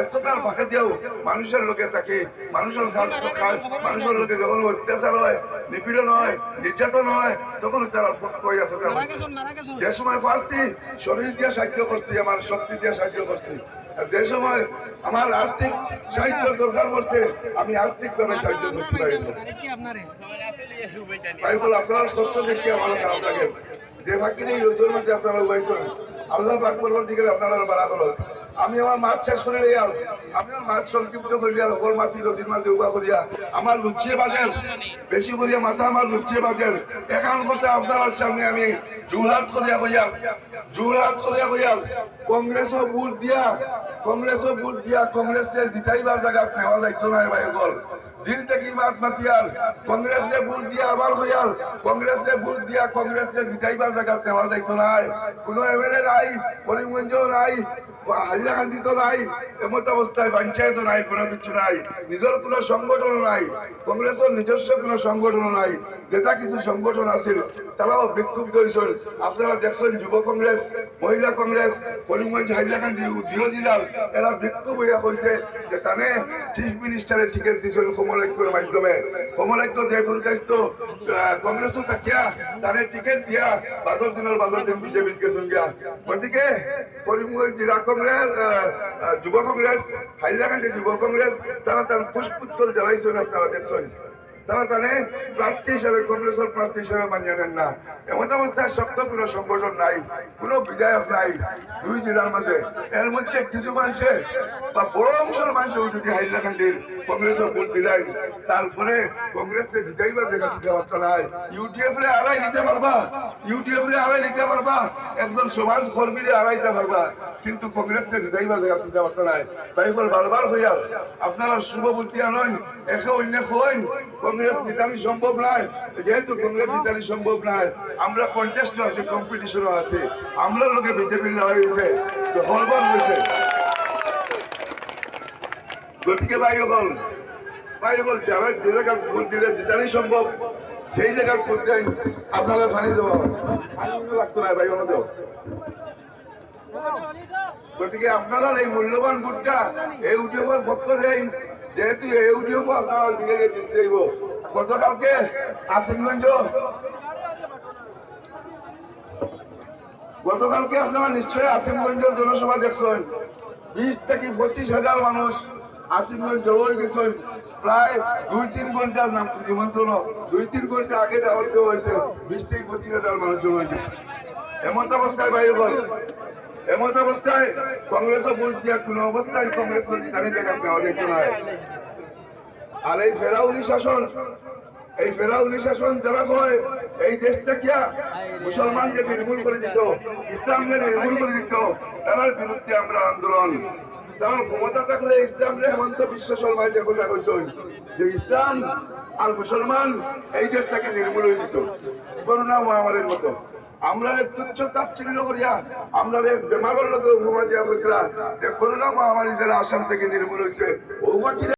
ব্যস্ততার ফাঁকে দিয়েও মানুষের লোকে থাকে, মানুষের কাজ খায়, মানুষের লোকে যখন অত্যাচার হয়, নিপীড়ন হয়, নির্যাতন হয়, তখন তারা যে সময় পারছি শরীর দিয়ে সাহায্য করছি, আমার শক্তি দিয়ে সাহায্য করছি। আর যে সময় আমার আর্থিক সাহায্য দরকার পড়ছে আমি আর্থিক ভাবে সাহায্য করছি। ভাই বল আপনার কষ্ট দেখে আমার খারাপ লাগে। যে ফাঁকি নেই রোদ্দুর মাঝে আপনারা উগাইছেন, আল্লাহ পাক করবার দিকে আপনারা বাড়া করো। আমি আমার মাছ চাষ করে আর আমি আমার মাছ সংক্ষিপ্ত করিয়া ওপর মাটি নদীর মাঝে উবা করিয়া আমার লুচিয়ে বাজার বেশি করিয়া মাথা আমার লুচিয়ে বাজার এখন কথা আপনার সামনে আমি জুহাত করিয়া বইয়াল, জুহাত করিয়া বইয়াল কংগ্রেসও ভোট দিয়া, কংগ্রেসও ভোট দিয়া কংগ্রেসকে জিতাইবার জায়গা নেওয়া যাইতো না ভাই বল। দিল থেকে বাদ মাতিয়াল কংগ্রেসে ভোট দিয়া আবার হইয়াল, কংগ্রেসে ভোট দিয়া কংগ্রেসে জিতাইবার জায়গা নেওয়া যাইতো নাই। কোনো এমএলএ নাই, করিমগঞ্জ নাই, হাইলাকান্দি তো নাই, এমত অবস্থায় পঞ্চায়েত নাই, কোনো কিছু নাই, নিজের কোনো সংগঠন নাই, কংগ্রেসের নিজস্ব কোনো সংগঠন নাই। যেটা কিছু সংগঠন আছিল তারাও বিক্ষুব্ধ হয়েছিল। আপনারা দেখছেন যুব কংগ্রেস, মহিলা কংগ্রেস, করিমগঞ্জ হাইলাকান্দি দুই জেলার এরা বিক্ষোভ হইয়া কইছে যে তানে চিফ মিনিস্টারের টিকিট দিয়েছিল কমলাক্যের মাধ্যমে। কমলাক্য জয়পুর কাস্ত কংগ্রেসও থাকিয়া তানে টিকিট দিয়া বাদর দিন বিজেপির গেছেন গিয়া। গতিকে করিমগঞ্জ জেলা কংগ্রেস, যুব কংগ্রেস, হাইলাকান্দি যুব কংগ্রেস তারা তার পুষ্পোত্তর জ্বালাইছেন। আপনারা দেখছেন তারা তানে প্রার্থী হিসাবে কংগ্রেসের প্রার্থী হিসাবে মানিয়ে নেন না। এমন অবস্থায় শক্ত কোনো সংগঠন নাই, কোনো বিধায়ক নাই দুই জেলার মাঝে। এর মধ্যে কিছু মানুষে বা বড় অংশের মানুষেও যদি হাইলাকান্দির কংগ্রেসের ভোট দিলেন তারপরে কংগ্রেসকে জিতাইবার দেখা দিতে পারছে না। ইউটিএফ রে আড়াই নিতে পারবা, ইউটিএফ রে আড়াই নিতে পারবা, একজন সমাজ কর্মীরে আড়াইতে পারবা, কিন্তু কংগ্রেসকে জিতাইবার দেখা দিতে পারছে না। বাইফল বারবার হইয়া আপনারা শুভবুদ্ধি আনন, একে অন্য হইন কংগ্রেস জিতানি সম্ভব নয়। যেহেতু কংগ্রেস জিতানি সম্ভব নয় আমরা কন্টেস্টও আছে, কম্পিটিশনও আছে, আমরা লোকে বিজেপির লড়াই হয়েছে, হলবল হয়েছে। গতিকে ভাই বল যারা যে জায়গার ভোট দিলে জিতানি সম্ভব সেই জায়গার ভোট দেন, আপনারা ফানি দেওয়া লাগতো না ভাই দেব। গতিকে আপনারা এই মূল্যবান ভোটটা ইউটিউবের পক্ষ দেন, যেহেতু ইউটিউব আপনারা দিকে জিততে যাইব। গতকালকে আসিমগঞ্জ, গতকালকে আপনারা নিশ্চয়ই আসিমগঞ্জের জনসভা দেখছেন। 20 থেকে 25,000 মানুষ আসিমগঞ্জ জড়ো গেছেন। প্রায় 2-3 ঘন্টার নাম নিমন্ত্রণ, 2-3 ঘন্টা আগে দেওয়া হয়েছে, 20 থেকে 25,000 মানুষ জড়ো গেছে। এমন অবস্থায় ভাই বল, এমন অবস্থায় কংগ্রেসও ভোট দিয়া কোন অবস্থায় কংগ্রেস জিতানি দেখা দেওয়া যেত না। আর এই ফেরাউনি শাসন, এই ফেরাউনি শাসন যারা হয় এই দেশটা কিয়া মুসলমানকে নির্মূল করে দিত, ইসলামকে নির্মূল করে দিত, তার বিরুদ্ধে আমরা আন্দোলন। তারা ক্ষমতা থাকলে ইসলামরে হেমন্ত বিশ্ব শর্মা যে কথা কইছেন যে ইসলাম আর মুসলমান এই দেশটাকে নির্মূল হয়ে যেত করোনা মহামারীর মতো। আমরা তুচ্ছ তাচ্ছিল্য করিয়া আমরা বেমারের লোক উপমা দিয়া বইকরা করোনা মহামারী যারা আসাম থেকে নির্মূল হয়েছে ও